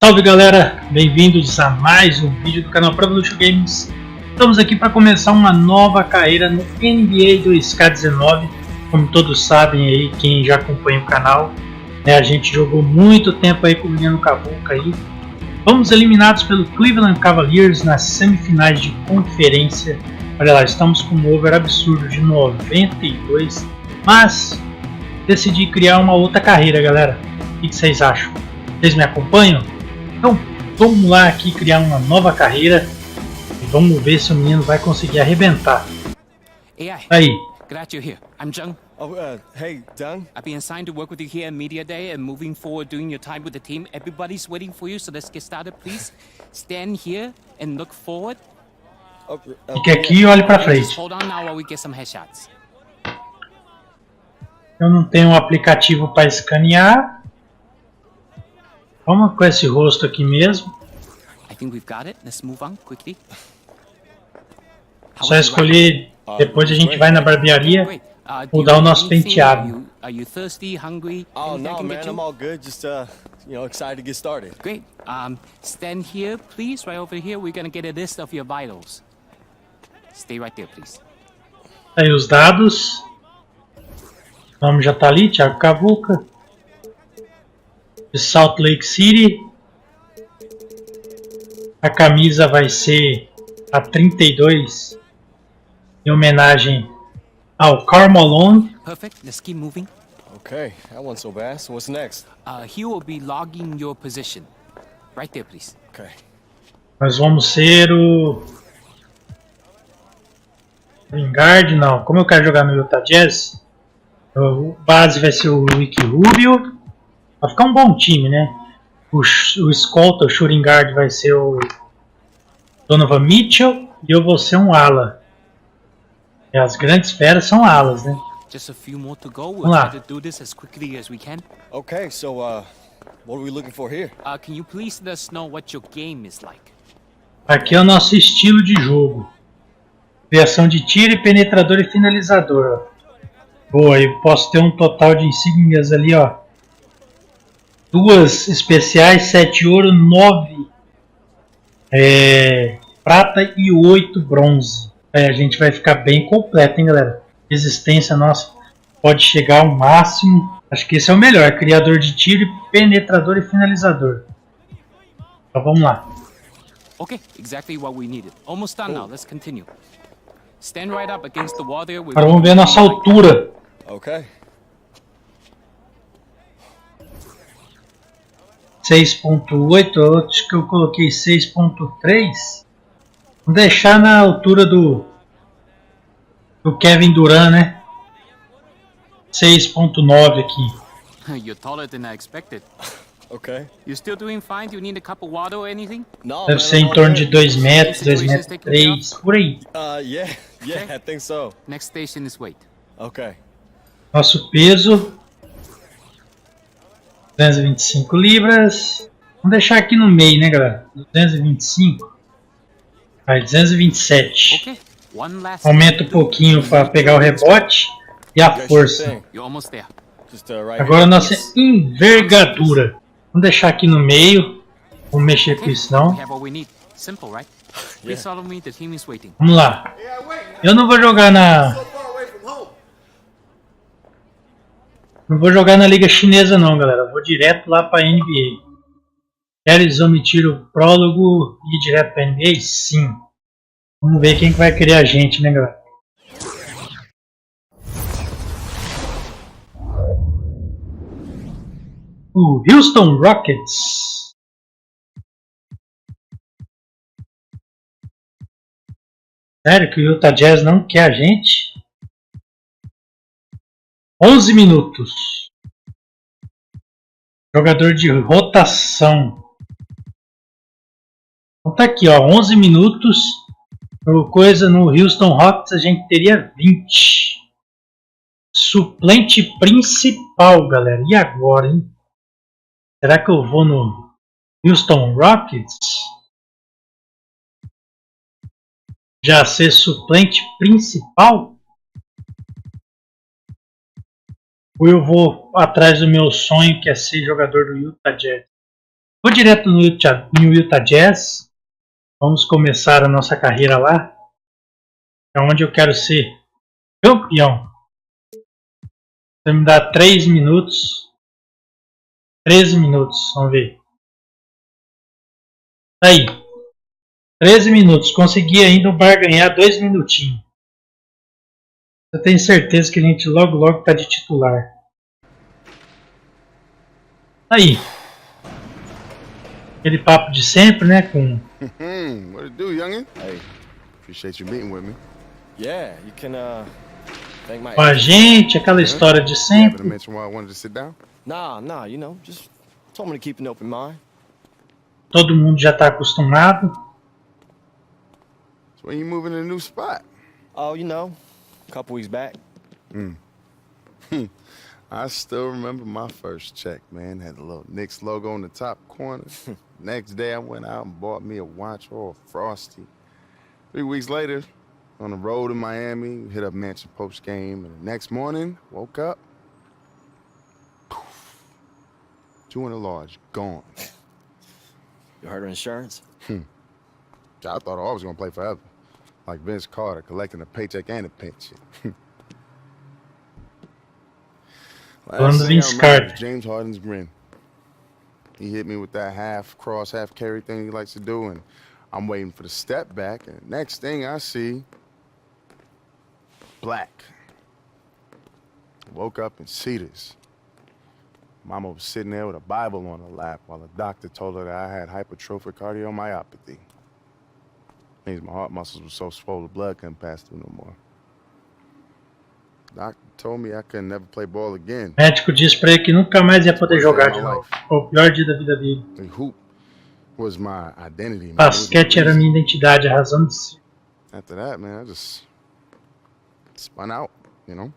Salve galera, bem-vindos a mais um vídeo do canal PILOTO Games. Estamos aqui para começar uma nova carreira no NBA 2K19. Como todos sabem aí, quem já acompanha o canal, né, a gente jogou muito tempo aí com o menino Cavuca aí. Fomos eliminados pelo Cleveland Cavaliers nas semifinais de conferência. Olha lá, estamos com um over absurdo de 92, mas decidi criar uma outra carreira, galera. O que vocês acham? Vocês me acompanham? Então vamos lá aqui criar uma nova carreira e vamos ver se o menino vai conseguir arrebentar. Aí. Glad you're here. I'm Jung. Oh, hey, Jung. I've been assigned to work with you here at Media Day and moving forward during your time with the team. Everybody's waiting for you, so let's get started, please. Stand here and look forward. Fique aqui e olhe para frente. Hold on now while we get some headshots. Eu não tenho um aplicativo para escanear. Vamos com esse rosto aqui mesmo. I think we've got it. Let's move on quickly. Só escolher, depois a gente vai na barbearia mudar o nosso penteado. Are you thirsty, hungry? Oh no, man, I'm all good. Just excited to get started. Great. Stand here, please. Right over here. We're gonna get a list of your vitals. Stay right there, please. Aí os dados. O nome já tá ali, Thiago Cavuca. De Salt Lake City. A camisa vai ser a 32 em homenagem ao Karl Malone. Perfect. Let's keep moving. Okay, that wasn't so bad. So what's next? He will be logging your position. Right there, please. Okay. Nós vamos ser o Lingard, não. Como eu quero jogar no Utah Jazz, o base vai ser o Ricky Rubio. Vai ficar um bom time, né? O escolta, o shooting guard vai ser o Donovan Mitchell e eu vou ser um ala. E as grandes feras são alas, né? Just a few more to go. We'll Vamos lá. try to do this as quickly as we can. Okay, so what are we looking for here? Can you please let us know what your game is like? Aqui é o nosso estilo de jogo. Criação de tiro, penetrador e finalizador. Boa, eu posso ter um total de insígnias ali, ó. 2 especiais, 7 ouro, 9 prata e 8 bronze. Aí a gente vai ficar bem completo, hein, galera? Resistência nossa pode chegar ao máximo. Acho que esse é o melhor. Criador de tiro, penetrador e finalizador. Então vamos lá. Okay, exactly what we needed. Almost done now. Let's continue. Stand right up against the wall there. Agora vamos ver a nossa altura. Okay. 6.8, acho que eu coloquei 6.3. Vou deixar na altura do Kevin Durant, né? 6.9 aqui. You're taller than I expected. Okay. You still doing fine? Do you need a cup of water or anything? No, Deve man, ser I'm em all torno de good. 2 metros, 2 metros 3, por aí. Yeah, Okay. I think so. Next station is weight. Okay. Nosso peso 225 libras. Vamos deixar aqui no meio, né, galera? 225. Aí, 227. Okay. One last. Aumenta um pouquinho para pegar o rebote e a força. You're almost there. Just right. Agora a nossa envergadura. Vamos deixar aqui no meio. Vamos mexer com isso não. We have what we need. Simple, right? Please follow me. The team is waiting. Vamos lá. Eu não vou jogar na... Não vou jogar na Liga Chinesa não, galera. Eu vou direto lá para a NBA. Queres omitir o prólogo e ir direto para a NBA? Sim. Vamos ver quem que vai querer a gente, né, galera? O Houston Rockets. Sério que o Utah Jazz não quer a gente? 11 minutos. Jogador de rotação. Então tá aqui, ó, 11 minutos. Coisa no Houston Rockets a gente teria 20. Suplente principal, galera. E agora, hein? Será que eu vou no Houston Rockets? Já ser suplente principal? Ou eu vou atrás do meu sonho, que é ser jogador do Utah Jazz? Vou direto no Utah Jazz. Vamos começar a nossa carreira lá. É onde eu quero ser campeão. Você me dá 3 minutos. 13 minutos, vamos ver. Aí. 13 minutos. Consegui ainda barganhar 2 minutinhos. Eu tenho certeza que a gente logo tá de titular. Aí. Aquele papo de sempre, né? Com... What it do, youngin? Hey, appreciate you meeting with me. Yeah, you can thank my. Com a gente, aquela história de sempre. Mention why I wanted to sit down? Nah, you know, just told me to keep an open mind. Todo mundo já tá acostumado. So when you moving to a new spot? Oh, you know, a couple weeks back. I still remember my first check, man. Had a little Knicks logo on the top corner. Next day I went out and bought me a watch or a Frosty. 3 weeks later, on the road in Miami, hit up Mansion post game, and the next morning, woke up. Poof, 200 large, gone. You heard of insurance? I thought I was gonna play forever. Like Vince Carter, collecting a paycheck and a pension. Last thing I remember was James Harden's grin. He hit me with that half cross, half carry thing he likes to do, and I'm waiting for the step back, and next thing I see, black. Woke up in Cedars. Mama was sitting there with a Bible on her lap while the doctor told her that I had hypertrophic cardiomyopathy. Means my heart muscles were so swollen the blood couldn't pass through no more. Doctor told me I could never play ball again. O médico disse pra ele que nunca mais ia poder jogar de novo. Foi o pior dia da vida dele. Hoop was my identity. Basquete era minha identidade, a razão de ser. After that, man, I just spun out, you know.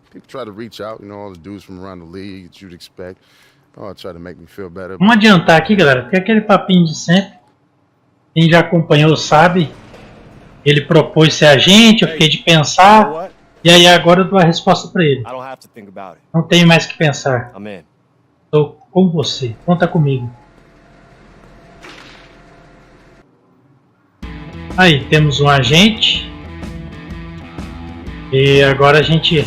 People try to reach out, you know, all the dudes from around the league that you'd expect. Oh, try to make me feel better. Vamos adiantar aqui, galera, porque aquele papinho de sempre. Quem já acompanhou sabe. Ele propôs ser agente, eu fiquei de pensar. E aí agora eu dou a resposta pra ele. Não tenho mais que pensar. Estou com você. Conta comigo. Aí, temos um agente. E agora a gente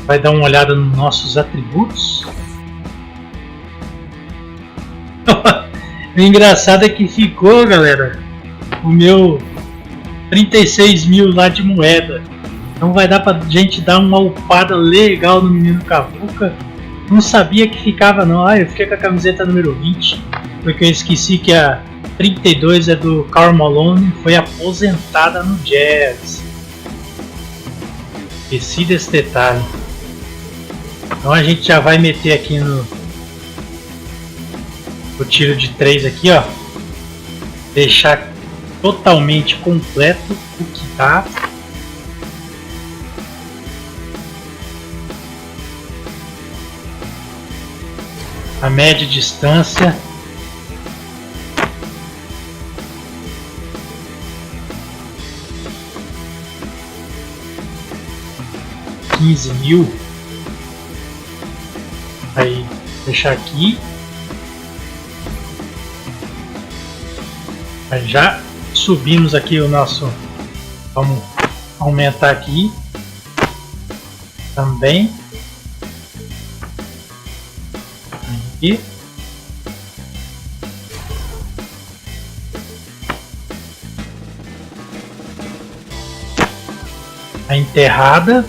vai dar uma olhada nos nossos atributos. O engraçado é que ficou, galera, o meu 36 mil lá de moeda. Então vai dar pra gente dar uma upada legal no menino Cavuca. Não sabia que ficava não. Ah, eu fiquei com a camiseta número 20. Porque eu esqueci que a 32 é do Karl Malone. Foi aposentada no Jazz. Esqueci desse detalhe. Então a gente já vai meter aqui no o tiro de 3 aqui, ó. Deixar totalmente completo o que tá. A média distância. $15.000. Aí, fechar aqui. Aí já subimos aqui o nosso. Vamos aumentar aqui. Também. Aqui. A enterrada.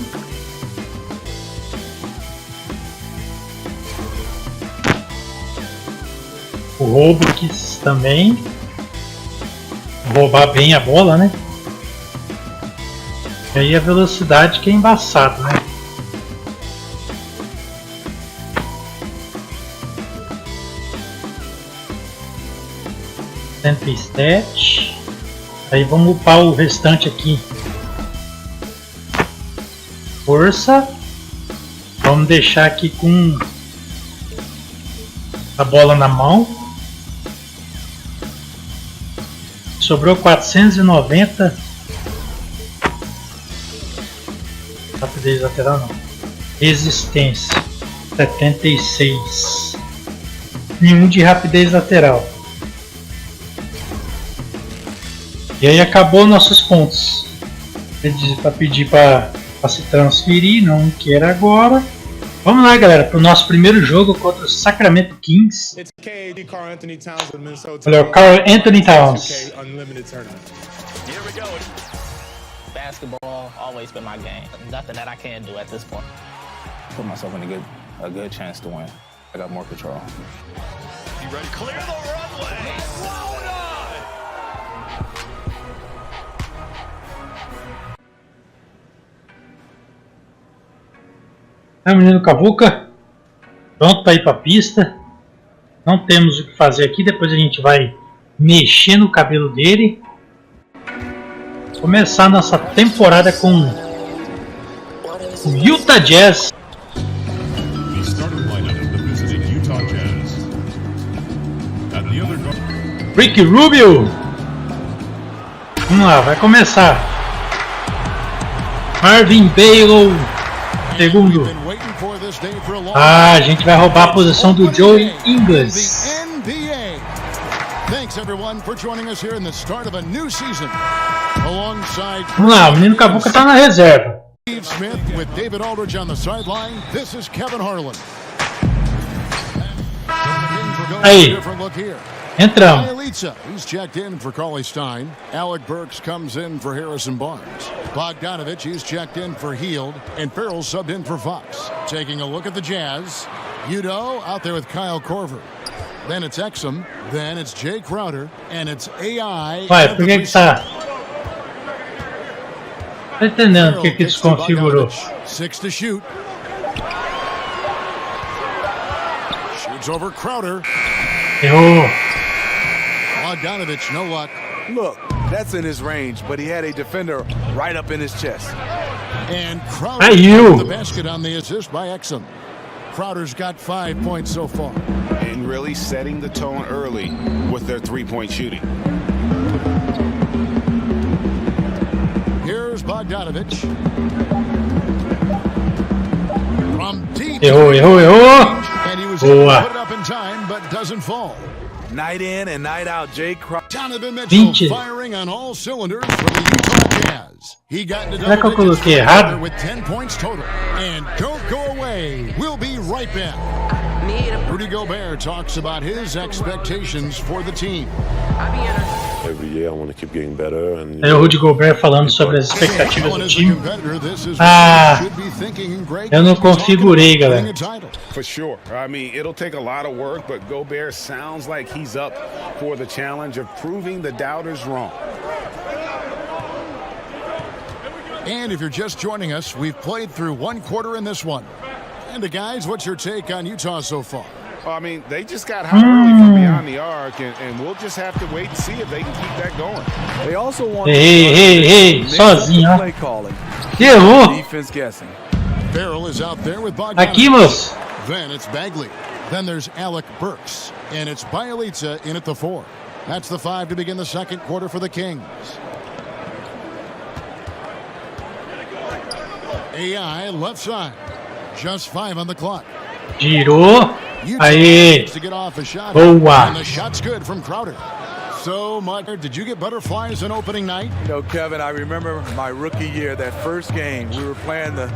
O roubo aqui também. Roubar bem a bola, né? E aí a velocidade que é embaçado, né? Stat. Aí vamos upar o restante aqui. Força. Vamos deixar aqui com a bola na mão. Sobrou 490. Rapidez lateral não. Resistência 76. nenhum de rapidez lateral. E aí acabou nossos pontos. Para pedir para se transferir, não queira agora. Vamos lá, galera, para o nosso primeiro jogo contra o Sacramento Kings. Olha, o Carl Anthony Towns. Basketball always been my game. Nothing that I can't do at this point. Put myself in a good chance to win. I got more control. You ready? Clear the runway. É o menino Cavuca, pronto para ir para a pista. Não temos o que fazer aqui, depois a gente vai mexer no cabelo dele. Começar nossa temporada com o Utah Jazz. Ricky Rubio. Vamos lá, vai começar. Marvin Bagley. Segundo. A gente vai roubar a posição do Joey Ingles. Vamos lá, o menino Cavuca tá na reserva. Aí. Entramos. He's checked in for Cauley Stein. Alec Burks comes in for Harrison Barnes. Bogdanovich, he's checked in for Heald. And Farrell subbed in for Fox. Taking a look at the Jazz. Udo out there with Kyle Korver. Then it's Exum. Then it's Jay Crowder. And it's AI. Vai, por que tá? Tá entendendo o que desconfigurou? 6 to shoot. Shoots over Crowder. Errou. Bogdanovich, no luck. Look, that's in his range, but he had a defender right up in his chest. And Crowder got the basket on the assist by Exum. Crowder's got 5 points so far. And really setting the tone early with their three-point shooting. Here's Bogdanovich. From deep. Errou. And he was able to put it up in time, but doesn't fall. Night in and night out, Jay Crowder. Donovan Mitchell firing on all cylinders for the Utah Jazz. He got into double digits with 10 points total. And don't go away. We'll be right back. Rudy Gobert talks about his expectations for the team. Every year I want to keep getting better and É o Rudy Gobert falando sobre as expectativas do time. Ah, eu não configurei, galera. For sure. I mean, it'll take a lot of work, but Gobert sounds like he's up for the challenge of proving the doubters wrong. And if you're just joining us, we've played through one quarter in this one. And guys, what's your take on Utah so far? I mean, they just got hot early from beyond the arc, and we'll just have to wait and see if they can keep that going. They also want Ei, sozinho, play calling. Errou. Defense guessing. Farrell is out there with Bogdanovich. Aqui, moço. Then it's Bagley. Then there's Alec Burks. And it's Bielitsa in at the 4. That's the 5 to begin the second quarter for the Kings. AI left side. Just 5 on the clock. Girou. Aí. Boa. And the shot's good from Crowder. So, Mike, did you get butterflies on opening night? You know, Kevin, I remember my rookie year, that first game, we were playing the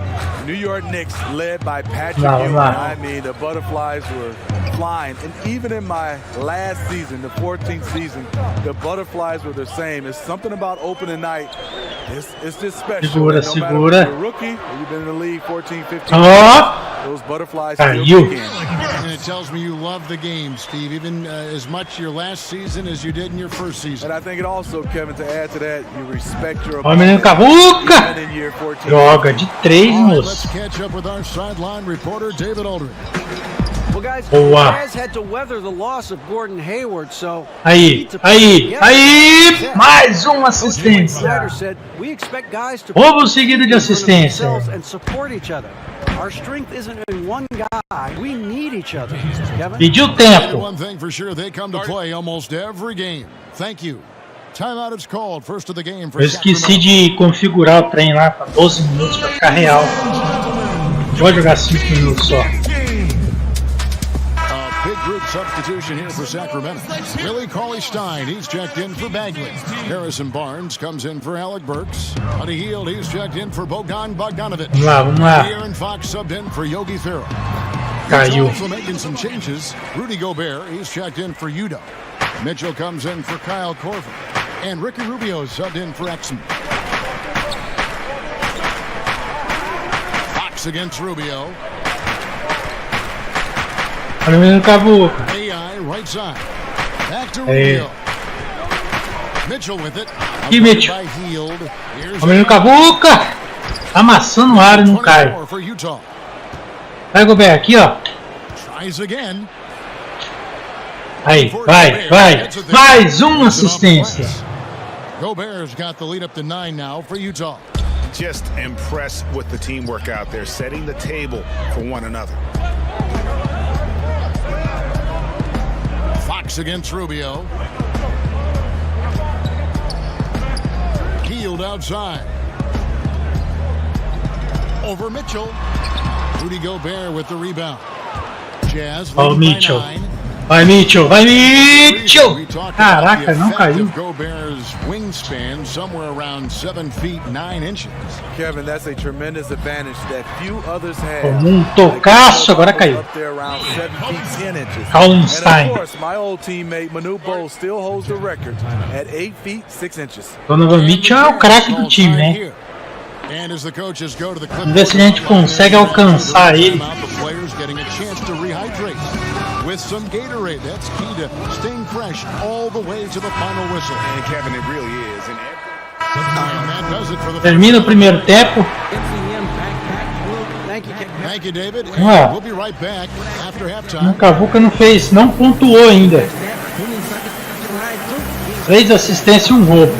New York Knicks led by Patrick Ewing. I mean, the butterflies were flying. And even in my last season, the 14th season, the butterflies were the same. It's something about opening night. It's just special. Segura, no segura. matter if you're a rookie or you've been in the league 14, 15 those butterflies still you. And it tells me you love the game, Steve, even as much your last season as you did in your first season. And I think it also, Kevin, to add to that, you respect your Ó, menino Cavuca. Joga de 3, moço. Let's catch up with our sideline reporter, David Aldridge. Well, guys, Boa. Jazz had to weather the loss of Gordon Hayward, so Aí, mais uma assistência. Snyder said we expect guys to Roubo seguido de assistência. and support each other. Our strength isn't in one guy. We need each other. Kevin? Pediu tempo. One thing for sure, they come to play almost every game. Thank you. Timeout is called. First of the game for Eu esqueci de configurar o trem lá para 12 minutos para ficar real. Pode jogar 5 minutos só. substitution here for Sacramento. Willie Cauley-Stein, he's checked in for Bagley. Harrison Barnes comes in for Alec Burks. On the heel, he's checked in for Bogdan Bogdanovic. Vamos lá. Aaron Fox subbed in for Yogi Ferrell. Caiu. Also making some changes. Rudy Gobert, he's checked in for Udo. Mitchell comes in for Kyle Korver. And Ricky Rubio subbed in for Exum. Fox against Rubio. Olha o menino Cavuca. AI right side. Back to Rubio. Mitchell with it. Aqui, Mitchell. Olha o menino Cavuca. Amassando o ar e não cai. Vai, Gobert, aqui, ó. Tries again. Aí, vai. Mais uma assistência. Gobert's got the lead up to 9 now for Utah. Just impressed with the teamwork out there, setting the table for one another. Fox against Rubio. Healed outside. Over Mitchell. Rudy Gobert with the rebound. Jazz. Ó o Mitchell. Vai, Mitchell! Vai, Mitchell! Caraca, não caiu. Gobert's wingspan somewhere around 7 feet 9 inches. Kevin, that's a tremendous advantage that few others have. Tomou tocaço, agora caiu. Cauley-Stein. And of course, my old teammate Manu Bol still holds the record at 8 feet 6 inches. Donovan Mitchell é o craque do time, né? Vamos ver se a gente consegue alcançar ele. With some Gatorade, that's key to staying fresh all the way to the final whistle. And Kevin, it really is. And that does it for the Termina o primeiro tempo. Thank you, David. Ué. We'll be right back after halftime. O Cavuca não pontuou ainda. 3 assistências e um roubo.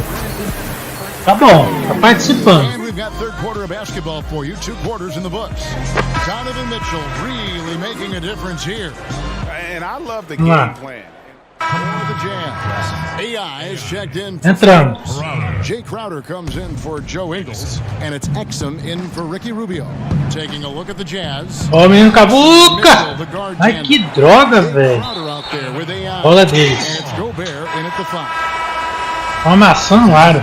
Tá bom, tá participando. And we've got third quarter of basketball for you. 2 quarters in the books. Donovan Mitchell really making a difference here. And I love the game plan. For the Jazz. AI is checked in. Entramos. Jay Crowder comes in for Joe Ingles, and it's Exum in for Ricky Rubio. Taking a look at the Jazz. Ó o menino Cavuca! Ai, que droga, velho. Bola deles. Uma maçã no ar.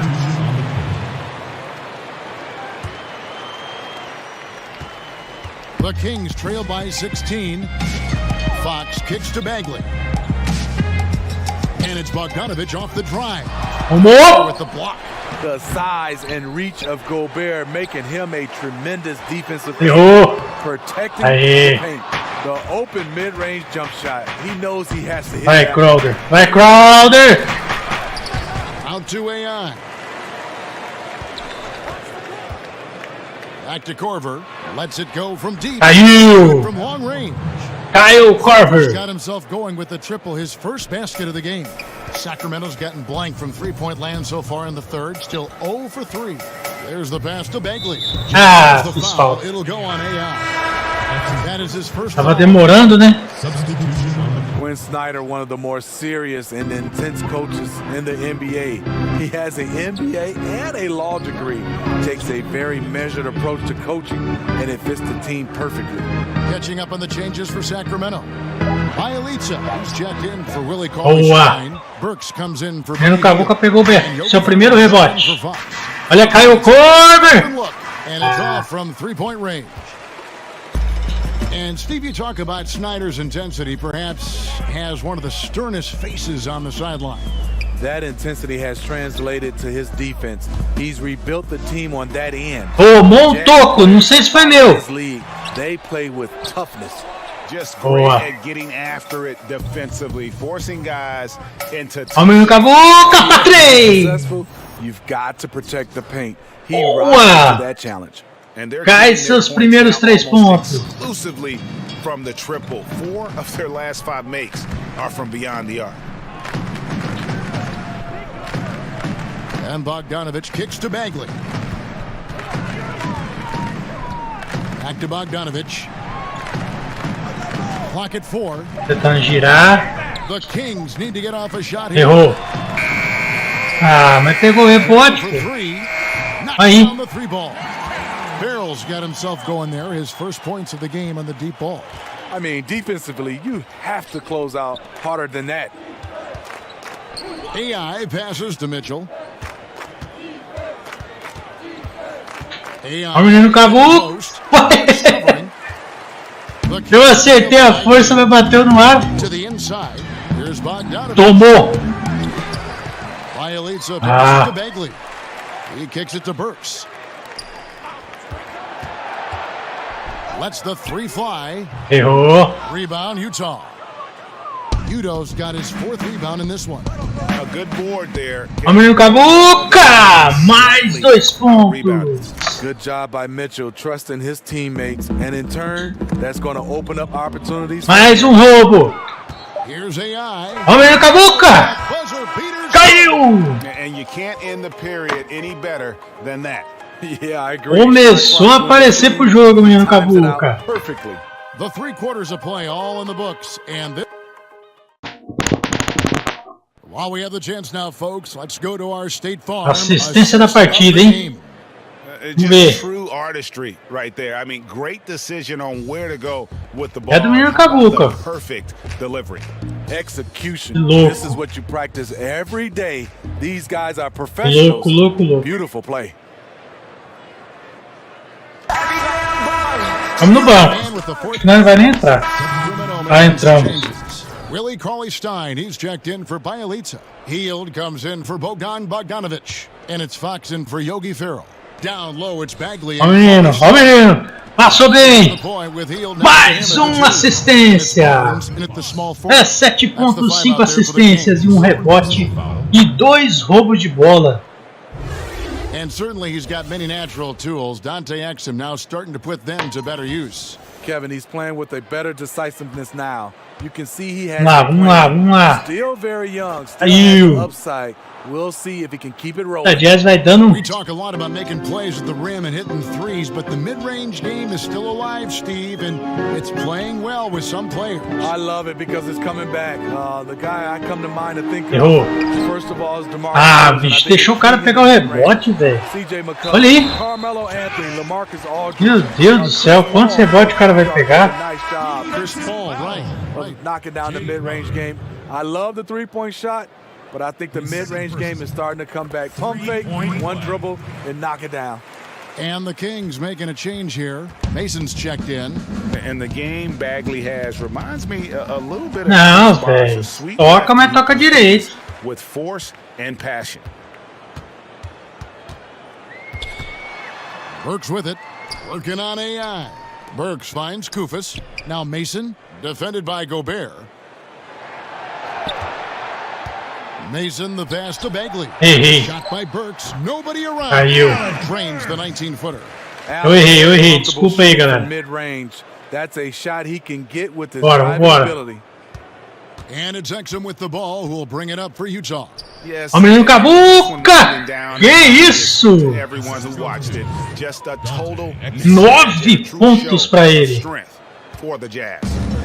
The Kings trail by 16. Fox kicks to Bagley. And it's Bogdanovic off the drive. With the block. The size and reach of Gobert making him a tremendous defensive player, protecting the paint. The open mid-range jump shot. He knows he has to hit Vai, that. Crowder. Vai, Crowder! Out to AI. Back to Korver. Lets it go from deep. Caiu! From long range. Kyle Korver. Got himself going with the triple, his first basket of the game. Sacramento's gotten blank from three-point land so far in the third. Still 0 for 3. There's the pass to Bagley. Fiz falta. It'll go on AI. That is his first. Tava demorando, né? Quinn Snyder, one of the more serious and intense coaches in the NBA. He has an MBA and a law degree. Takes a very measured approach to coaching, and it fits the team perfectly. Catching up on the changes for Sacramento. Bielitsa is checked in for Willie Cauley-Stein. Burks comes in for. Menino Cavuca pegou seu primeiro rebote. Olha, Kyle Korver. And it's off from three-point range. And Steve, you talk about Snyder's intensity, perhaps has one of the sternest faces on the sideline. That intensity has translated to his defense. He's rebuilt the team on that end. Tomou toco, não sei se foi meu. They play with toughness. Just great at getting after it defensively, forcing guys into. Ó, menino Cavuca pra 3. You've got to protect the paint. He rises to that challenge. Cai seus primeiros 3 pontos. Exclusively from the triple. 4 of their last 5 makes are from beyond the arc. And Bogdanovic kicks to Bagley. Back to Bogdanovic. Clock at 4. Tentando girar. The Kings need to get off a shot here. Errou. Ah, mas pegou o rebote. Aí. On the 3 ball. Farrell's got himself going there. His first points of the game on the deep ball. I mean, defensively, you have to close out harder than that. AI passes to Mitchell. Ó, o menino cavou. Eu acertei a força, mas bateu no ar. Tomou. Ah. He kicks it to Burks. Lets the three fly. Errou. Rebound, Utah. Udo's got his 4th rebound in this one. A good board there. Ó, o menino Cabuca! Mais 2 pontos. Good job by Mitchell, trusting his teammates, and in turn, that's going to open up opportunities. Mais roubo. Here's AI. Ó, o menino Cabuca! Caiu! And you can't end the period any better than that. Yeah, I agree. Começou a aparecer pro jogo, o menino Cabuca. Perfectly. The 3 quarters of play all in the books, and this. While we have the chance now, folks, let's go to our State Farm. Assistência da partida, hein? Just true artistry right there. I mean, great decision on where to go with the ball. É do menino Cabuca. Perfect delivery. Execution. This is what you practice every day. These guys are professionals. Louco. Beautiful play. Vamos no banco. Acho que não vai nem entrar. Ah, entramos. Willie Cauley-Stein, he's checked in for Bielitsa. Heald comes in for Bogdanovich. And it's Fox in for Yogi Ferrell. Down low, it's Bagley. Ó, menino. Passou bem. Mais uma assistência. É 7.5 assistências e um rebote e 2 roubos de bola. And certainly he's got many natural tools. Dante Exum now starting to put them to better use. Kevin, he's playing with a better decisiveness now. You can see he has Vamos lá. Still very young, still has upside. We'll see if he can keep it rolling. Jazz vai dando. We talk a lot about making plays at the rim and hitting threes, but the mid-range game is still alive, Steve, and it's playing well with some players. I love it because it's coming back. The guy I come to mind to think Errou. of, first of all, is DeMar. Ah, bicho, deixou o cara pegar o rebote, velho. Olha aí. Meu Deus do céu, quantos rebotes o cara vai pegar? Nice job. Chris Paul, right. Knocking down the mid-range game. I love the three-point shot. But I think the mid-range game is starting to come back. Pump fake, one dribble, and knock it down. And the Kings making a change here. Mason's checked in. And the game Bagley has reminds me a little bit of Não, velho. Toca, mas toca direito. With force and passion. Burks with it. Working on AI. Burks finds Kufis. Now Mason, defended by Gobert. Mason, the pass to Bagley. Hey. Shot by Burks. Nobody around. Caiu. Drains the 19-footer. Eu errei. Desculpa aí, galera. Mid-range. That's a shot he can get with his Bora. ability. And it's Exum with the ball, who will bring it up for Utah. Yes. Ó, menino Cabuca! Que isso? Everyone who watched it. Just a total 9 pontos para ele. For the Jazz.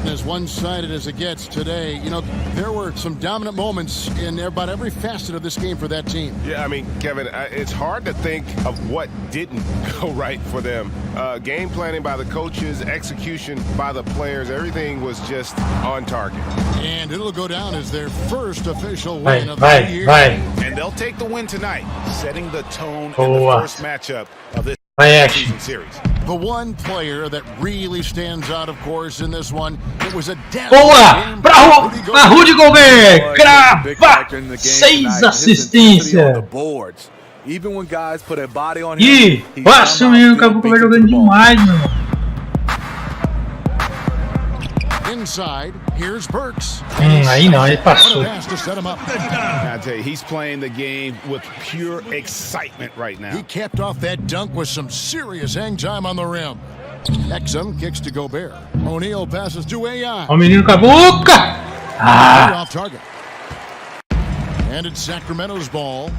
As one-sided as it gets today, you know, there were some dominant moments in about every facet of this game for that team. Yeah, I mean, Kevin, it's hard to think of what didn't go right for them. Game planning by the coaches, execution by the players, everything was just on target. And it'll go down as their first official win of the year. And they'll take the win tonight, setting the tone in the first matchup of this season series. The one player that really stands out, of course, in this one, it was a boa! Pra Rudy Gobert! Crava! 6 assistências! Even when guys put a body on him. Ih, nossa, o menino Cabuca vai jogando demais, meu. Inside, here's Burks. Aí não, ele passou. I tell you, he's playing the game with pure excitement right now. He capped off that dunk with some serious hang time on the rim. Exum kicks to Gobert. O'Neal passes to AI. Ó, o menino Cabuca! Off target. And it's Sacramento's ball.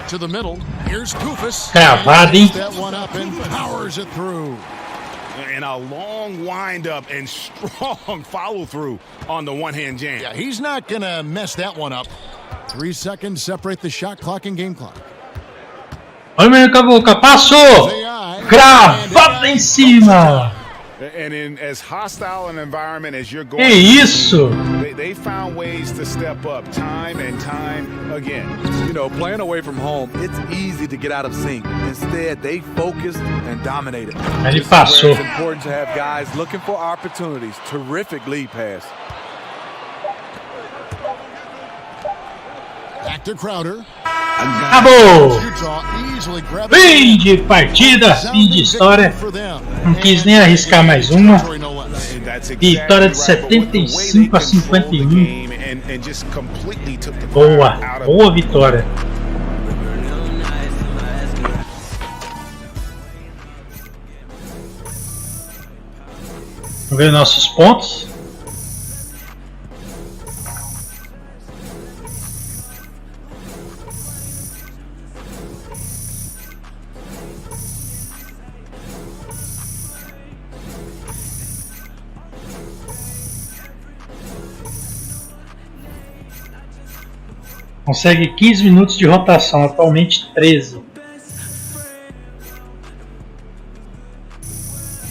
To the middle. Here's Kufis. Cravado, hein? That one up and powers it through. And a long wind-up and strong follow-through on the one-hand jam. Yeah, he's not going to mess that one up. 3 seconds separate the shot clock and game clock. Olha o menino Cabuca, passou! Cravado em cima! And in as hostile an environment as you're going, que isso? They found ways to step up time and time again. You know, playing away from home, it's easy to get out of sync. Instead, they focused and dominated. Ele passou. It's important to have guys looking for opportunities. Terrific lead pass. Back to Crowder. Acabou! Fim de partida, fim de história. Não quis nem arriscar mais uma. Vitória de 75 a 51. Boa, boa vitória. Vamos ver nossos pontos. Consegue 15 minutos de rotação, atualmente 13.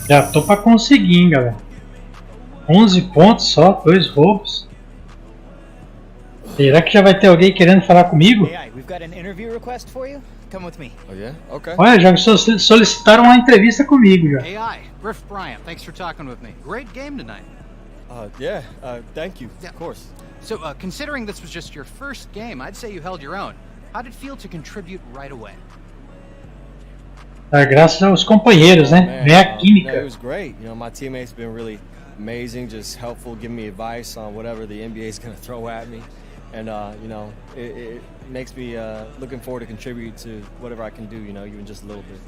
Já tô pra conseguir, hein, galera. 11 pontos só, 2 roubos. Será que já vai ter alguém querendo falar comigo? Olha, já solicitaram uma entrevista comigo já. AI, Griff Bryant, thanks for talking with me. Great game tonight. Thank you. Of course. So, considering this was just your first game, I'd say you held your own. How did it feel to contribute right away? Graças aos companheiros, né? Vem a química. It was great. You know, my teammates been really amazing, just helpful, giving me advice on whatever the NBA is going to throw at me. And, you know, it makes me looking forward to contribute to whatever I can do, you know, even just a little bit.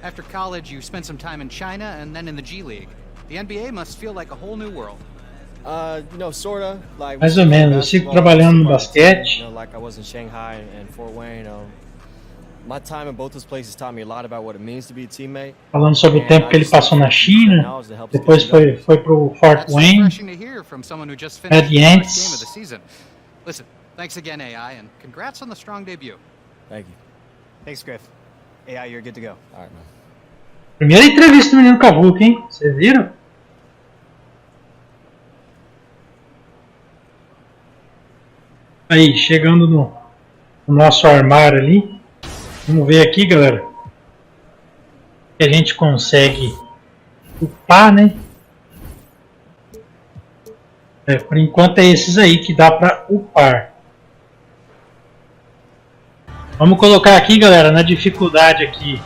After college, you spent some time in China and then in the G League. The NBA must feel like a whole new world. You know, sorta, like, mais ou menos, eu sigo trabalhando no basquete. You know, like I was in Shanghai and Fort Wayne. My time in both those places taught me a lot about what it means to be a teammate. Falando sobre o tempo que ele passou na China, depois foi pro Fort Wayne. At the end. Listen, thanks again, AI, and congrats on the strong debut. Thank you. Thanks, Griff. AI, you're good to go. All right, man. Primeira entrevista do menino Cavuca, hein? Vocês viram? Aí, chegando no nosso armário ali. Vamos ver aqui, galera. Que a gente consegue upar, né? Por enquanto é esses aí que dá pra upar. Vamos colocar aqui, galera, na dificuldade aqui.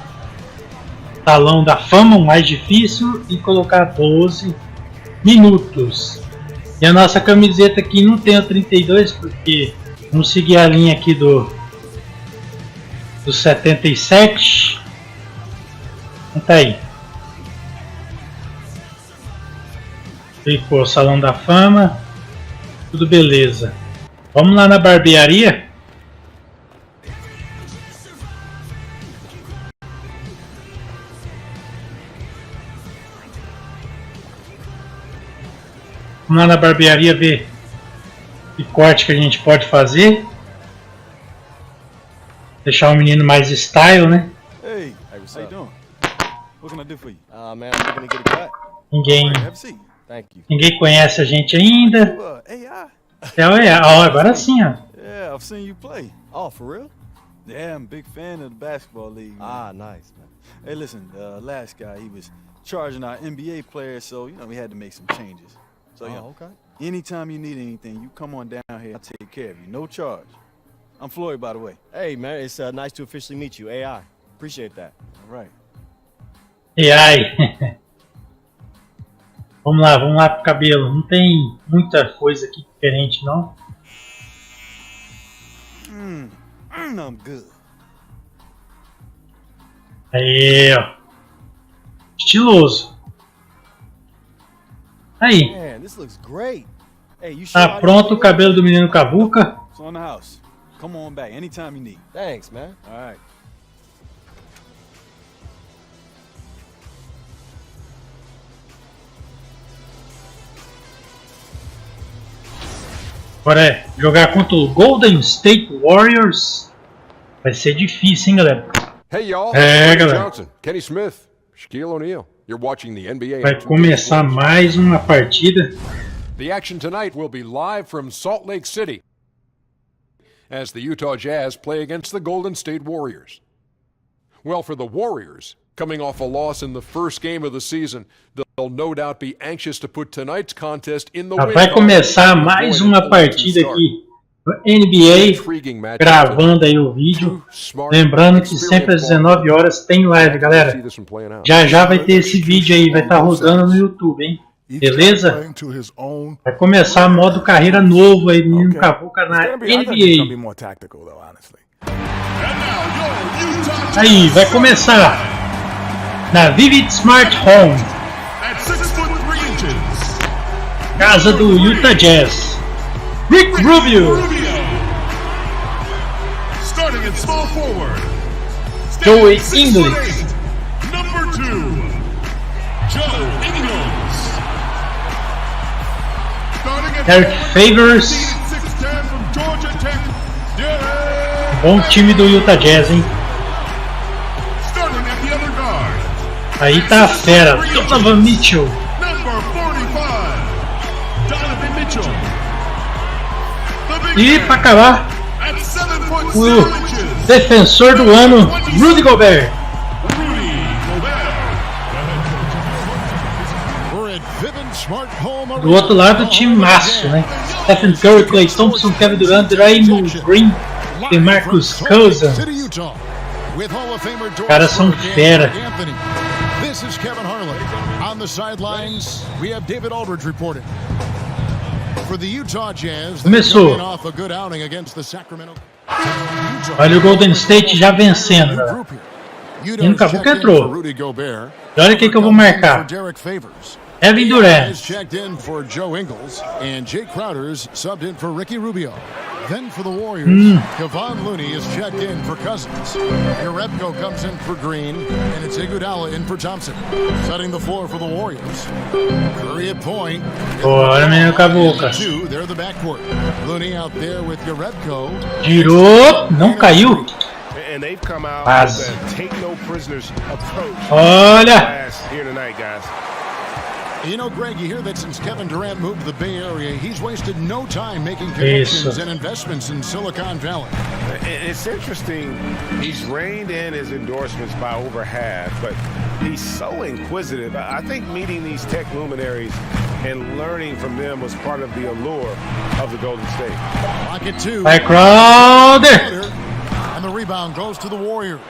Salão da Fama, o mais difícil. E colocar 12 minutos. E a nossa camiseta aqui não tem o 32 porque vamos seguir a linha aqui do 77. Tá aí. Ficou Salão da Fama. Tudo beleza. Vamos lá na barbearia. Vamos lá na barbearia ver que corte que a gente pode fazer. Deixar o menino mais style, né? Hey, what's up? How you doing? What can I do for you? Man, I'm looking to get a cut. Ninguém conhece a gente ainda. Agora sim, ó. Yeah, I've seen you play. Oh, for real? Yeah, I'm a big fan of the basketball league. Ah, nice, man. Hey, listen, last guy, he was charging our NBA players, so, you know, we had to make some changes. So, okay. Anytime you need anything, you come on down here, I'll take care of you. No charge. I'm Floyd, by the way. Hey, man, it's nice to officially meet you. AI. Appreciate that. All right. AI. Vamos lá pro cabelo. Não tem muita coisa aqui diferente, não. I'm good. Aí, ó. Estiloso. Aí. Man, this looks great. Hey, you Tá pronto o cabelo do menino Cavuca. It's on the house. Come on back anytime you need. Thanks, man. All right. Agora é jogar contra o Golden State Warriors. Vai ser difícil, hein, galera? Hey, y'all. Galera. Johnson, Kenny Smith, Shaquille O'Neal. You're watching the NBA. Vai começar mais uma partida. The action tonight will be live from Salt Lake City as the Utah Jazz play against the Golden State Warriors. Well, for the Warriors, coming off a loss in the first game of the season, they'll no doubt be anxious to put tonight's contest in the win. Vai começar mais uma partida aqui no NBA, gravando aí o vídeo. Lembrando que sempre às 19 horas tem live, galera. Já já vai ter esse vídeo aí, vai estar rodando no YouTube, hein? Beleza? Vai começar modo carreira novo aí, menino Cavuca na NBA. Aí, vai começar na Vivid Smart Home, casa do Utah Jazz. Rick Rubio, Joey Ingles, Eric Favors. Bom time do Utah Jazz, hein? Aí tá a fera, Donovan Mitchell. E para acabar, o defensor do ano, Rudy Gobert. Do outro lado, o time maço, né? Stephen Curry, Klay Thompson, Kevin Durant, Draymond Green e Marcus Cousins. Os caras são fera. This is Kevin Harlan. On the sidelines, we have David Aldridge reporting. For the Utah Jazz, começou. Off a good outing against the Sacramento. Olha o Golden State já vencendo. E no Cavuca entrou. E olha quem que eu vou marcar. Kevin Durant. Checked in for Joe Ingles and Jay Crowder's subbed in for Ricky Rubio. Then for the Warriors, Kevon Looney is checked in for Cousins. Jerebko comes in for Green, and it's Iguodala in for Thompson. Setting the floor for the Warriors. Curry at point. Olha, menino Cavuca. They're the backcourt. Looney out there with Jerebko. Girou, não caiu. Quase. Olha. You know, Greg, you hear that since Kevin Durant moved to the Bay Area, he's wasted no time making connections and investments in Silicon Valley. It's interesting, he's reined in his endorsements by over half, but he's so inquisitive. I think meeting these tech luminaries and learning from them was part of the allure of the Golden State. Pocket two. By Crowder. And the rebound goes to the Warriors.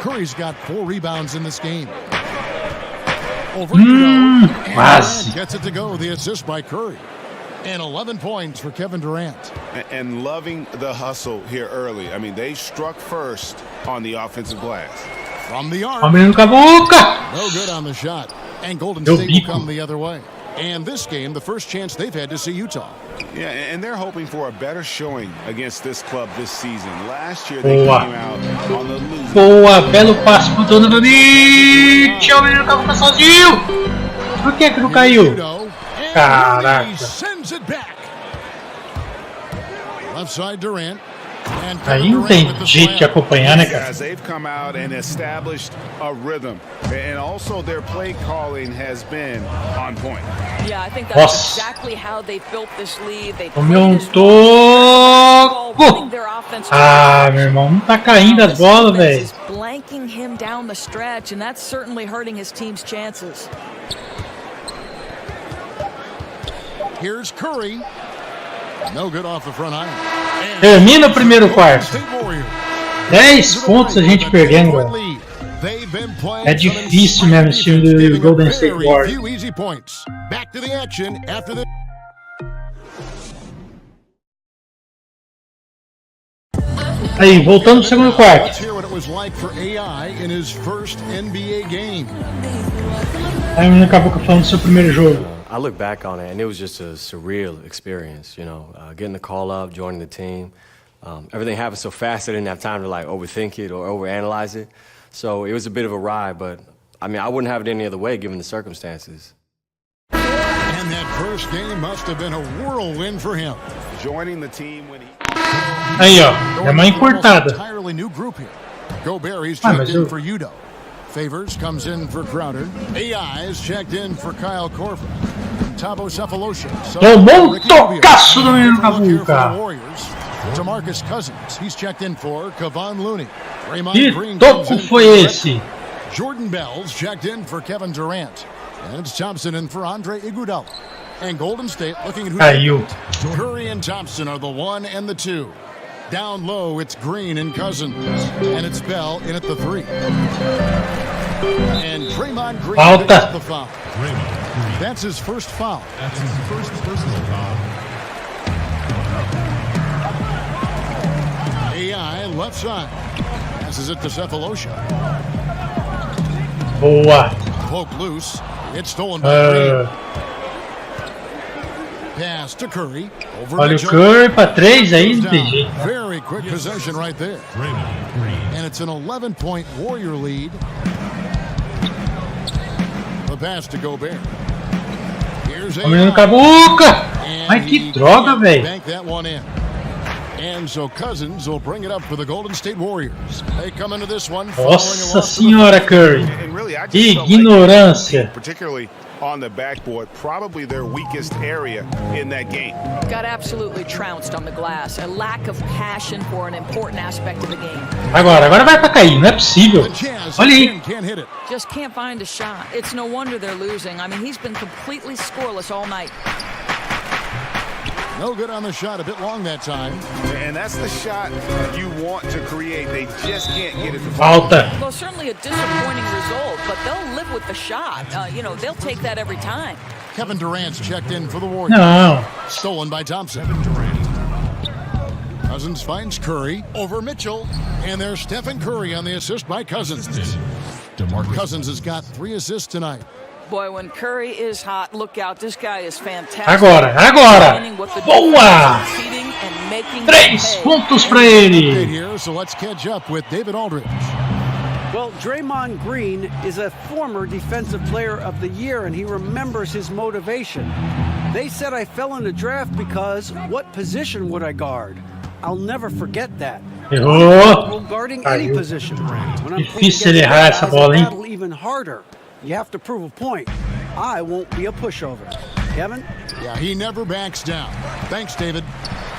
Curry's got 4 rebounds in this game. Over quase. Gets it to go. The assist by Curry. And 11 points for Kevin Durant. And loving the hustle here early. I mean, they struck first on the offensive glass. From the arc. No good on the shot. And Golden State will come the other way. And this game, the first chance they've had to see Utah. Yeah, and they're hoping for a better showing against this club this season. Last year they came out on the losing. Boa, belo passe pro Donovan Mitchell. Ele não tava sozinho. Por que não caiu? Caraca. Left side Durant. Aí não tem jeito de acompanhar, né, cara? They've come out and established a rhythm, and also their play calling has been on point. Yeah, I think that's exactly how they built this lead. They Tomou toco. Ah, meu irmão, não tá caindo as bolas, velho. Blanking him down the stretch, and that's certainly hurting his team's chances. Here's Curry. No good off the front iron. Termina o primeiro quarto. 10 pontos a gente perdendo. É difícil mesmo esse time do Golden State Warriors. Aí, voltando pro segundo quarto. Aí o menino acabou falando do seu primeiro jogo. I look back on it, and it was just a surreal experience, you know, getting the call up, joining the team. Everything happened so fast, I didn't have time to, like, overthink it or overanalyze it. So it was a bit of a ride, but, I mean, I wouldn't have it any other way given the circumstances. And that first game must have been a whirlwind for him. Joining the team when he... Aí, ó, é uma encurtada. Entirely new group here. Gobert, he's checked in for Udo. Favors comes in for Crowder. AI is checked in for Kyle Korver. Tabo Cephalosha. Tomou tocaço do menino Cabuca. DeMarcus Cousins. He's checked in for Kevon Looney. Que toco foi esse? Jordan Bell's checked in for Kevin Durant. And it's Thompson in for Andre Iguodala. And Golden State looking at who. Caiu. Curry and Thompson are the 1 and the 2. Down low, it's Green and Cousins. And it's Bell in at the 3. And Draymond Green picks up the foul. That's his first foul. That's his first personal foul. AI left side. Passes it to Cephalosha. Boa. Poke loose. It's stolen by Green. Pass to Curry. Olha o Curry para 3 aí, não tem jeito. Very quick possession right there. And it's an 11-point Warrior lead. The pass to Gobert. Here's O menino Cabuca. Ai, que droga, velho. Bank that one in. And so Cousins will bring it up for the Golden State Warriors. They come into this one. Nossa senhora, Curry. Que ignorância. Particularly on the backboard, probably their weakest area in that game. Got absolutely trounced on the glass. A lack of passion for an important aspect of the game. Agora vai pra cair, não é possível. Olha aí. Just can't find a shot. It's no wonder they're losing. I mean, he's been completely scoreless all night. No good on the shot, a bit long that time. And that's the shot you want to create. They just can't get it to Falta. Well, certainly a disappointing result, but they'll live with the shot. You know, they'll take that every time. Kevin Durant's checked in for the Warriors. No. Stolen by Thompson. Cousins finds Curry over Mitchell. And there's Stephen Curry on the assist by Cousins. Cousins has got 3 assists tonight. Boy, when Curry is hot, look out. This guy is fantastic. Agora. Boa! 3 pontos para ele. So let's catch up with David Aldridge. Well, Draymond Green is a former Defensive Player of the Year, and he remembers his motivation. They said I fell in the draft because what position would I guard? I'll never forget that. Errou. Guarding any position. When I'm Difícil errar essa bola, hein? Even harder. You have to prove a point. I won't be a pushover. Kevin? Yeah, he never backs down. Thanks, David.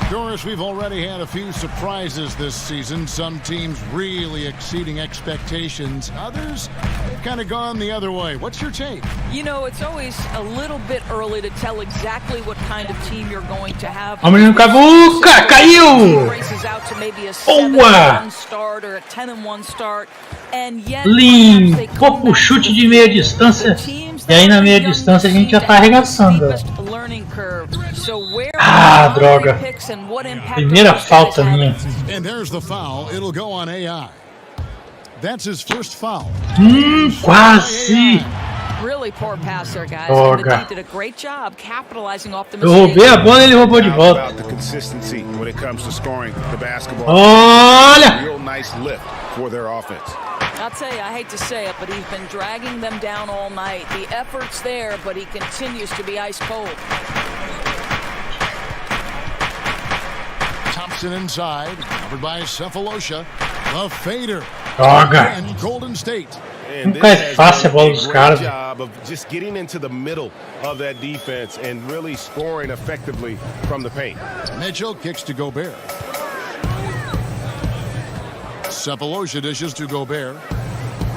Doris, we've already had a few surprises this season. Some teams really exceeding expectations. Others, they've kind of gone the other way. What's your take? You know, it's always a little bit early to tell exactly what kind of team you're going to have. O menino Cabuca caiu. Races out to maybe a 7-1 start or a 10-1 start. Limpo pro chute de meia distância. E aí na meia distância a gente já tá arregaçando. Ah, droga. Primeira falta minha. And there's the foul. It'll go on AI. That's his first foul. Quase. Really poor pass there, guys. Droga. Did a great job capitalizing off the Eu roubei a bola e ele roubou de volta. The consistency when it comes to scoring the basketball. Olha! Real nice lift for their offense. I'll tell you, I hate to say it, but he's been dragging them down all night. The effort's there, but he continues to be ice cold. Thompson inside, covered by Cephalosha. The fader. Droga. And Golden State. Nunca é fácil a bola dos caras. Job of just getting into the middle of that defense and really scoring effectively from the paint. Mitchell kicks to Gobert. Cephalosha dishes to Gobert.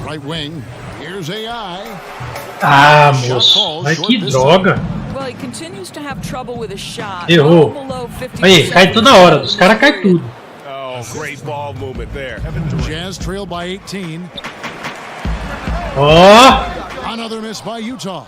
Right wing. Here's AI. Ah, moço. Mas que droga. Well, he continues to have trouble with his shot. Errou. Aí, cai toda hora. Os caras caem tudo. Oh, great ball movement there. Jazz trail by 18. Oh! Another miss by Utah.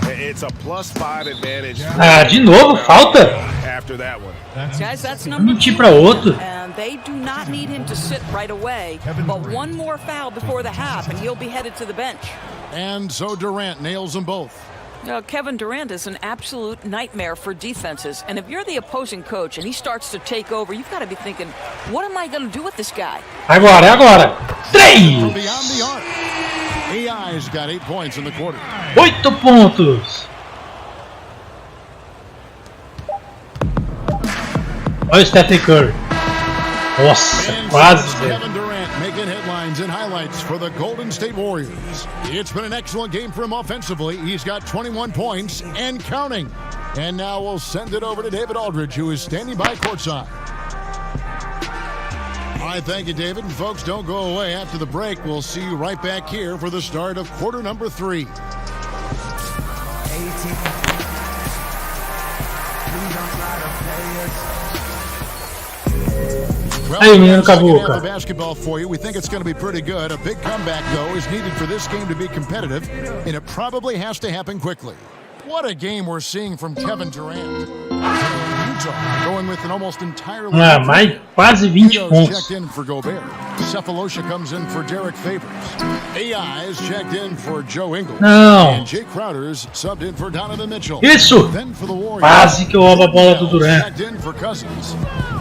It's a +5 advantage. Ah, de novo, falta? After that one. Guys, that's number 2 para outro. And they do not need him to sit right away, but one more foul before the half and he'll be headed to the bench. And so Durant nails them both. Kevin Durant is an absolute nightmare for defenses, and if you're the opposing coach and he starts to take over, you've got to be thinking, what am I going to do with this guy? Agora. 3! From beyond the arc. AI's got 8 points in the quarter. 8 pontos. Olha o Stephen Curry. Nossa, quase. Kevin Durant making headlines headlines and highlights for the Golden State Warriors. It's been an excellent game for him offensively. He's got 21 points and counting. And now we'll send it over to David Aldridge, who is standing by courtside. All right, thank you, David. And folks, don't go away. After the break, we'll see you right back here for the start of quarter number 3. Aí, menino Cabuca. Basketball for you. We think it's going to be pretty good. A big comeback, though, is needed for this game to be competitive, and it probably has to happen quickly. What a game we're seeing from Kevin Durant. Utah going with an almost entirely mais quase 20 pontos. Checked in for Gobert. Cephalosha comes in for Derek Favors. AI is checked in for Joe Ingles. Não. And Jay Crowder's subbed in for Donovan Mitchell. Isso. Then for the Warriors, quase que eu roubo a bola do Durant. Checked in for Cousins.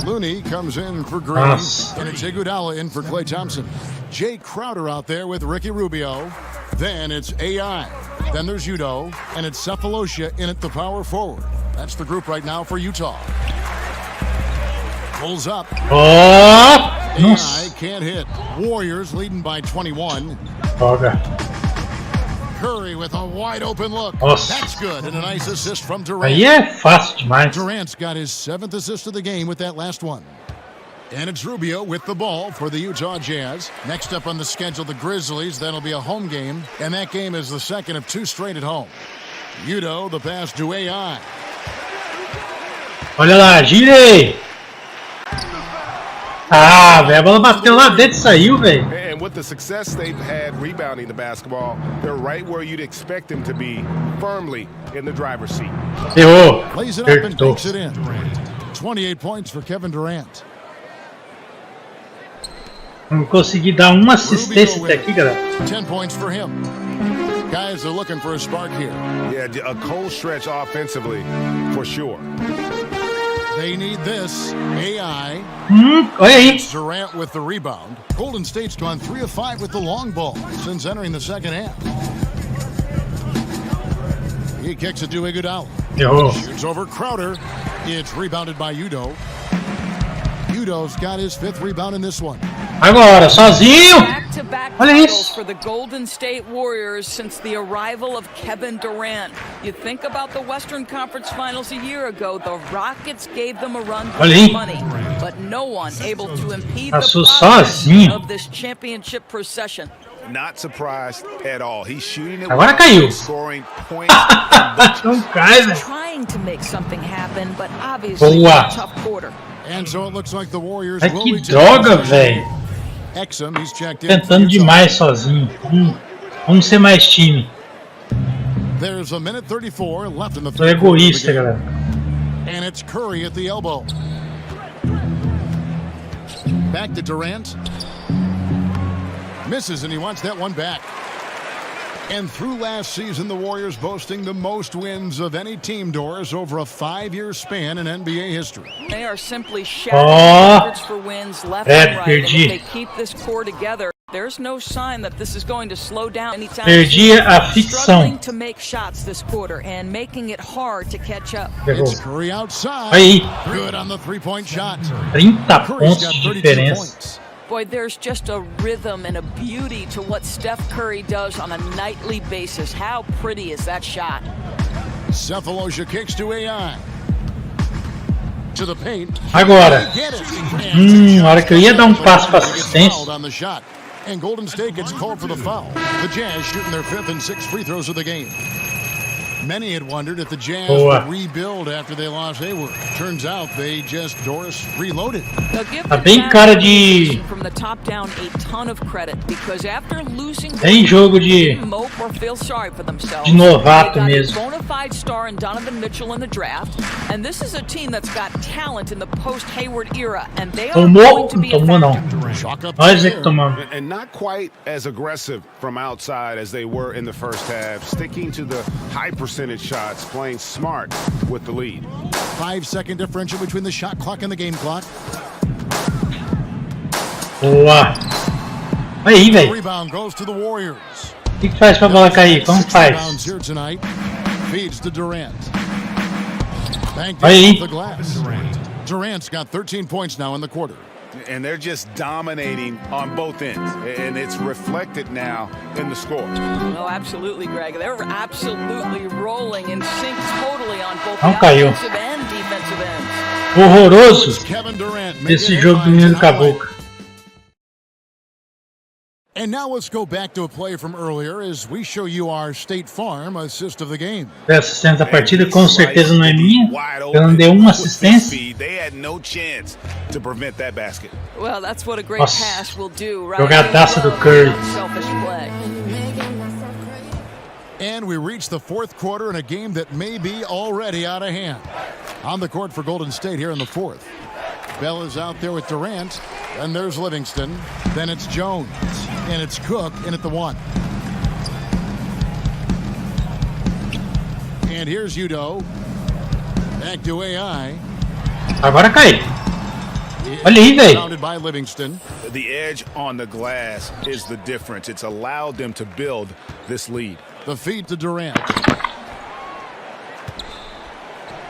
Looney comes in for Green. And it's Iguodala in for Klay Thompson. Jay Crowder out there with Ricky Rubio. Then it's AI. Then there's Udo. And it's Cephalosha in at the power forward. That's the group right now for Utah. Pulls up. Oh! AI can't hit. Warriors leading by 21. Joga. Curry with a wide open look. Nossa. That's good. And a nice assist from Durant. Aí é fácil demais. Durant's got his 7th assist of the game with that last one. And it's Rubio with the ball for the Utah Jazz. Next up on the schedule, the Grizzlies. That'll be a home game. And that game is the second of 2 straight at home. Udo, the pass to AI. Olha lá, girei. Ah, velho, a bola bateu lá dentro e saiu, velho. And with the success they've had rebounding the basketball, they're right where you'd expect them to be, firmly in the driver's seat. Errou. Plays it up and takes it in. 28 points for Kevin Durant. Vamos conseguir dar uma assistência até aqui, galera. 10 points for him. Guys are looking for a spark here. Yeah, a cold stretch offensively, for sure. They need this. AI. Olha aí. Durant with the rebound. Golden State's gone 3 of 5 with the long ball since entering the second half. He kicks it to Iguodala. Shoots over Crowder. It's rebounded by Udo. Udo's got his 5th rebound in this one. Agora, sozinho. Back-to-back Olha titles isso. for the Golden State Warriors since the arrival of Kevin Durant. You think about the Western Conference Finals a year ago, the Rockets gave them a run for Olha aí. money, but no one able to impede Passou the progress sozinho. of this championship procession. Not surprised at all. He's shooting it Agora well, caiu. scoring points. Não cai, velho. Trying to make something happen, but obviously Boa. a tough quarter. And so it looks like the Warriors Ai, will que retain droga, possession. velho. Exum, he's checked in Tentando for Utah. demais sozinho. Vamos ser mais time. There's a minute 34 left in the Sou third quarter of the egoísta, game. galera. And it's Curry at the elbow. Back to Durant. Misses, and he wants that one back. And through last season, the Warriors boasting the most wins of any team, Doris, over a 5-year span in NBA history. They are simply shattering records for wins left and right. And perdi. if they keep this core together, there's no sign that this is going to slow down anytime Perdi soon. a ficção. Struggling to make shots this quarter and making it hard to catch up. It's Curry outside. Aí. Good on the 3-point shot. 30 Curry's pontos got de 32 diferença. points. Boy, there's just a rhythm and a beauty to what Steph Curry does on a nightly basis. How pretty is that shot? Cephalosha kicks to AI. To the paint. Agora. Na hora que eu ia dar um passo para assistência. Fouled on the shot. And Golden State gets called for the foul. The Jazz shooting their 5th and 6th free throws of the game. Many had wondered if the Jazz would rebuild after they lost Hayward. Turns out they just, Doris, reloaded. Tá bem cara de From the top down, a ton of credit because after losing Tem jogo de mope or feel sorry for themselves. de novato They got mesmo. a bona fide star in Donovan Mitchell in the draft, and this is a team that's got talent in the post-Hayward era, and they are Tomou? going to Não be a tomou não. factor. Nós é que tomamos. And not quite as aggressive from outside as they were in the first half, sticking to the high percentage shots, playing smart with the lead. 5-second differential between the shot clock and the game clock. Boa. Aí, velho. Rebound goes to the Warriors. O que faz pra bola cair? Como faz? Rebounds here tonight. Feeds to Durant. Banked Aí. off the glass. Durant's got 13 points now in the quarter. And they're just dominating on both ends, and it's reflected now in the score. No, absolutely, Greg. They're absolutely rolling in sync totally on both the offensive and defensive ends. Horroroso esse jogo do menino caboclo. And now let's go back to a play from earlier as we show you our State Farm assist of the game. A assistência da partida com certeza não é minha. Eu não dei uma assistência. They had no chance to prevent that basket. Well, that's what a great pass will do, right? Jogadaça do Curry. Selfish play. And we reach the fourth quarter in a game that may be already out of hand. On the court for Golden State here in the fourth. Bell is out there with Durant. Then there's Livingston. Then it's Jones. And it's Cook in at the one. And here's Udo. Back to AI. Agora cai. Olha aí, velho. Surrounded by Livingston. The edge on the glass is the difference. It's allowed them to build this lead. The feed to Durant.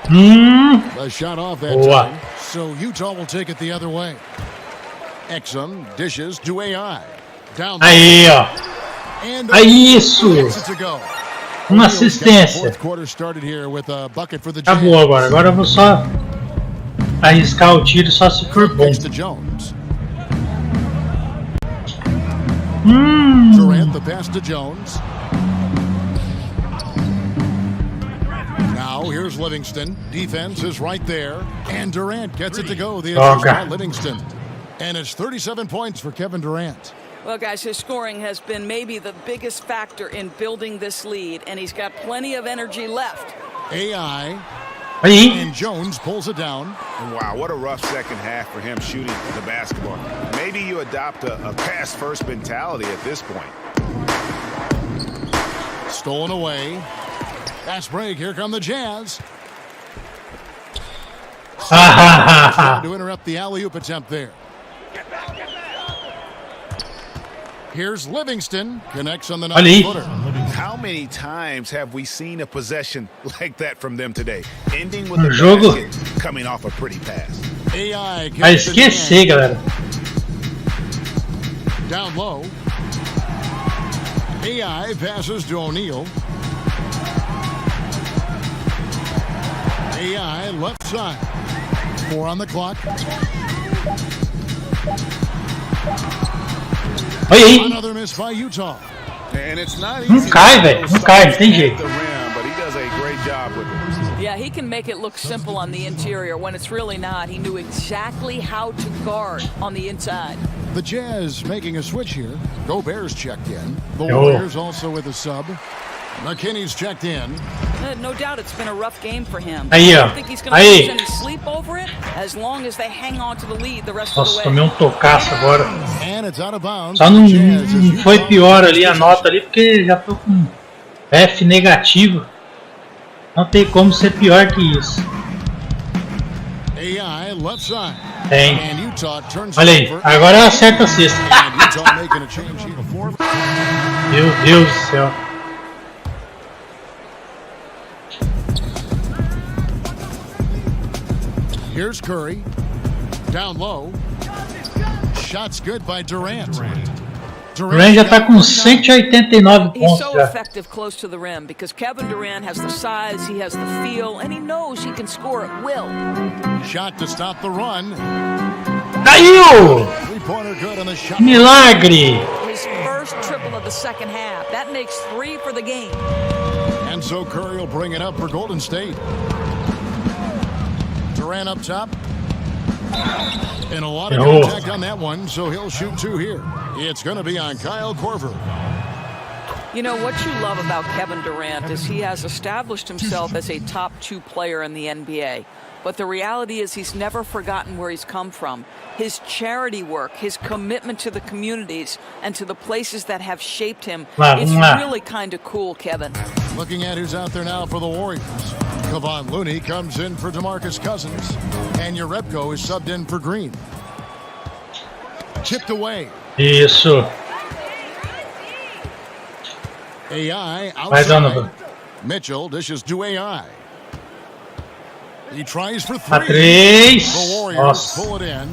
The shot off that time. So Utah will take it the other way. Exum dishes to AI. Down aí, ó. Aí, isso. Uma assistência. Acabou agora. Agora eu vou só arriscar o tiro só se for bom. Durant, the pass to Jones. Now here's Livingston. Defense is right there. And Durant gets it to go. The assist by Livingston. And it's 37 points for Kevin Durant. Well, guys, his scoring has been maybe the biggest factor in building this lead, and he's got plenty of energy left. AI. And Jones pulls it down. Wow, what a rough second half for him shooting the basketball. Maybe you adopt a pass-first mentality at this point. Stolen away. Fast break. Here come the Jazz. To interrupt the alley-oop attempt there. Here's Livingston. Connects on the 9-footer. How many times have we seen a possession like that from them today? Ending with a basket, coming off a pretty pass. AI vai esquecer, galera. Down low. AI passes to O'Neal. AI left side. 4 on the clock. Another miss by Utah. And it's not não cai, velho. Não cai, não tem jeito. But he does a great job with it. Yeah, he can make it look simple on the interior when it's really not. He knew exactly how to guard on the inside. The Jazz making a switch here. Gobert's checked in. The Warriors also with a sub. McKinney's checked in. No doubt it's been a rough game for him. Aí, ó. I don't think he's going to lose any sleep over it as long as they hang on to the lead the rest of the way. Nossa, tomei tocaço agora. And it's out of bounds. Só não foi pior ali a nota ali porque já tô com F negativo. Não tem como ser pior que isso. AI left side. Tem. Olha aí, agora acerta a cesta. Meu Deus do céu. Here's Curry. Down low. Shots good by Durant. Durant já tá com 189 pontos. He's so effective close to the rim because Kevin Durant has the size, he has the feel, and he knows he can score at will. Shot to stop the run. Caiu! Milagre! His first triple of the second half. That makes 3 for the game. And so Curry will bring it up for Golden State. Durant up top. And a lot of contact on that one, so he'll shoot 2 here. It's going to be on Kyle Korver. You know, what you love about Kevin Durant is he has established himself as a top 2 player in the NBA. But the reality is he's never forgotten where he's come from. His charity work, his commitment to the communities and to the places that have shaped him. It's really kind of cool, Kevin. Looking at who's out there now for the Warriors. Kevon Looney comes in for DeMarcus Cousins. And Jerebko is subbed in for Green. Chipped away. Isso. AI outside. Mitchell dishes to AI. He tries for 3. The Warriors pull it in.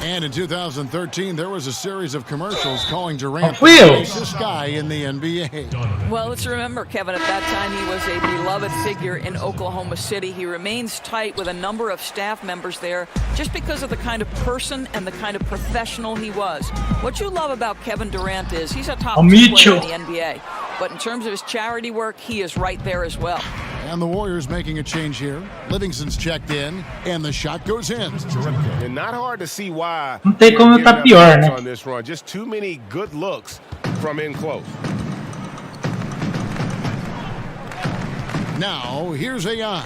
And in 2013, there was a series of commercials calling Durant the nicest guy in the NBA. Well, let's remember, Kevin, at that time he was a beloved figure in Oklahoma City. He remains tight with a number of staff members there just because of the kind of person and the kind of professional he was. What you love about Kevin Durant is he's a top player in the NBA. But in terms of his charity work, he is right there as well. And the Warriors making a change here. Livingston's checked in, and the shot goes in. And not hard to see why. Não tem como tá pior, né? On this run, just too many good looks from in close. Now here's AI.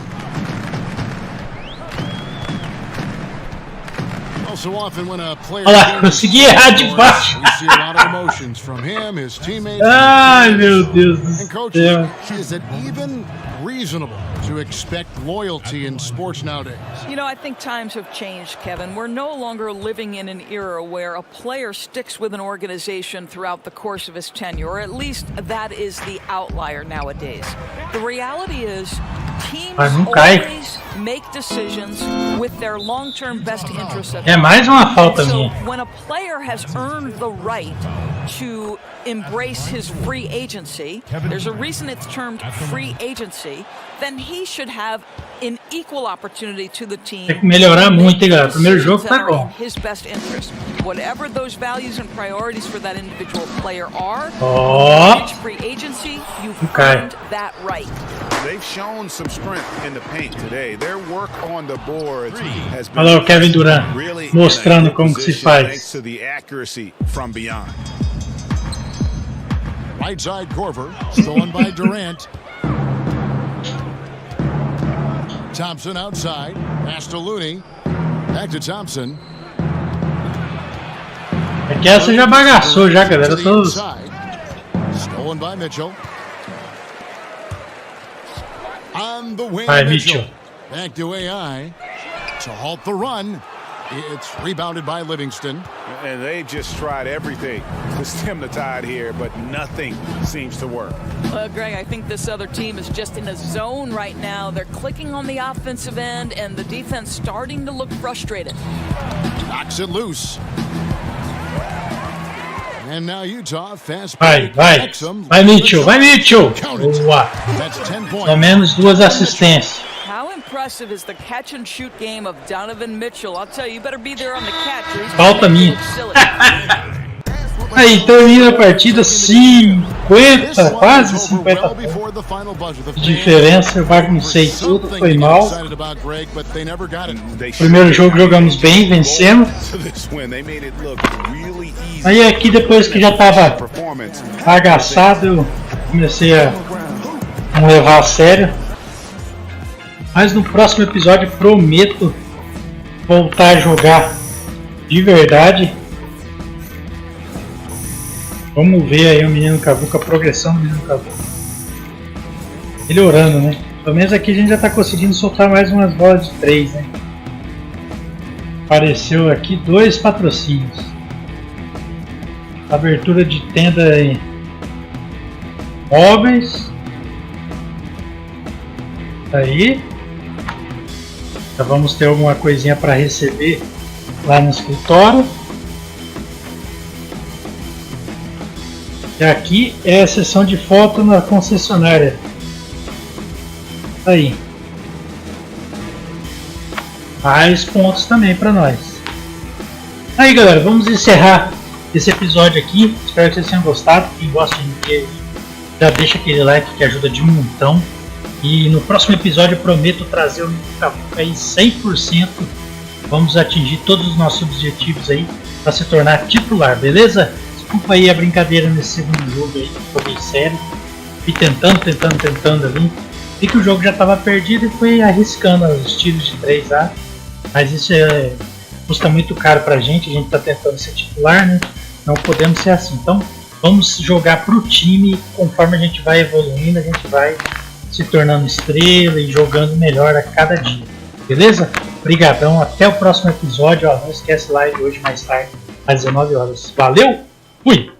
So often when a player consegui errar de baixo. we see a lot of emotions from him, his teammates. Ai, meu Deus do céu. Is it even reasonable to expect loyalty in sports nowadays? You know, I think times have changed, Kevin. We're no longer living in an era where a player sticks with an organization throughout the course of his tenure, or at least that is the outlier nowadays. The reality is teams always make decisions with their long-term best interests at heart. Mais uma falta minha. So when a player has earned the right to embrace his free agency, there's a reason it's termed free agency, then he should have an equal opportunity to the team. Tem que melhorar muito, hein, galera. Primeiro jogo tá bom. His best interest. Whatever those values and priorities for that individual player are, each free agency, you've earned that right. They've shown some strength in the paint today. Their work on the boards has been Olha lá o Kevin Durant mostrando como que se faz. Thanks to the accuracy from beyond. Right side Corver, stolen by Durant. Thompson outside, pass to Looney, back to Thompson. É que essa já bagaçou já, galera. Todos. Stolen by Mitchell. On the wing, Vai, Mitchell. Back to AI to halt the run. It's rebounded by Livingston. And they've just tried everything to stem the tide here, but nothing seems to work. Well, Greg, I think this other team is just in a zone right now. They're clicking on the offensive end, and the defense starting to look frustrated. Knocks it loose. And now Utah fast. Vai, Mitchell, vai, Mitchell. Boa. Pelo menos 2 assistências. How impressive is the catch and shoot game of Donovan Mitchell? I'll tell you, you better be there on the catch. Falta minha. Aí termina a partida 50, quase 50 pontos de diferença. Eu baguncei tudo, foi mal. Primeiro jogo jogamos bem, vencemos. Aí aqui depois que já estava agaçado, eu comecei a não levar a sério. Mas no próximo episódio prometo voltar a jogar de verdade. Vamos ver aí o menino Cavuca, a progressão do menino Cavuca. Melhorando, né? Pelo menos aqui a gente já está conseguindo soltar mais umas bolas de 3, né? Apareceu aqui 2 patrocínios. Abertura de tenda em móveis. Aí. Já vamos ter alguma coisinha para receber lá no escritório. E aqui é a sessão de foto na concessionária. Aí. Mais pontos também para nós. Aí, galera, vamos encerrar esse episódio aqui. Espero que vocês tenham gostado. Quem gosta de ver, já deixa aquele like que ajuda de montão. E no próximo episódio eu prometo trazer o Cavuca aí 100%. Vamos atingir todos os nossos objetivos aí para se tornar titular, beleza? Desculpa aí a brincadeira nesse segundo jogo aí, que foi bem sério. Fui tentando ali. Vi que o jogo já estava perdido e fui arriscando os tiros de 3 lá. Mas isso custa muito caro pra gente, a gente está tentando ser titular, né? Não podemos ser assim. Então vamos jogar pro time, conforme a gente vai evoluindo, a gente vai se tornando estrela e jogando melhor a cada dia, beleza? Obrigadão, até o próximo episódio. Ó, não esquece live hoje mais tarde às 19 horas. Valeu, fui!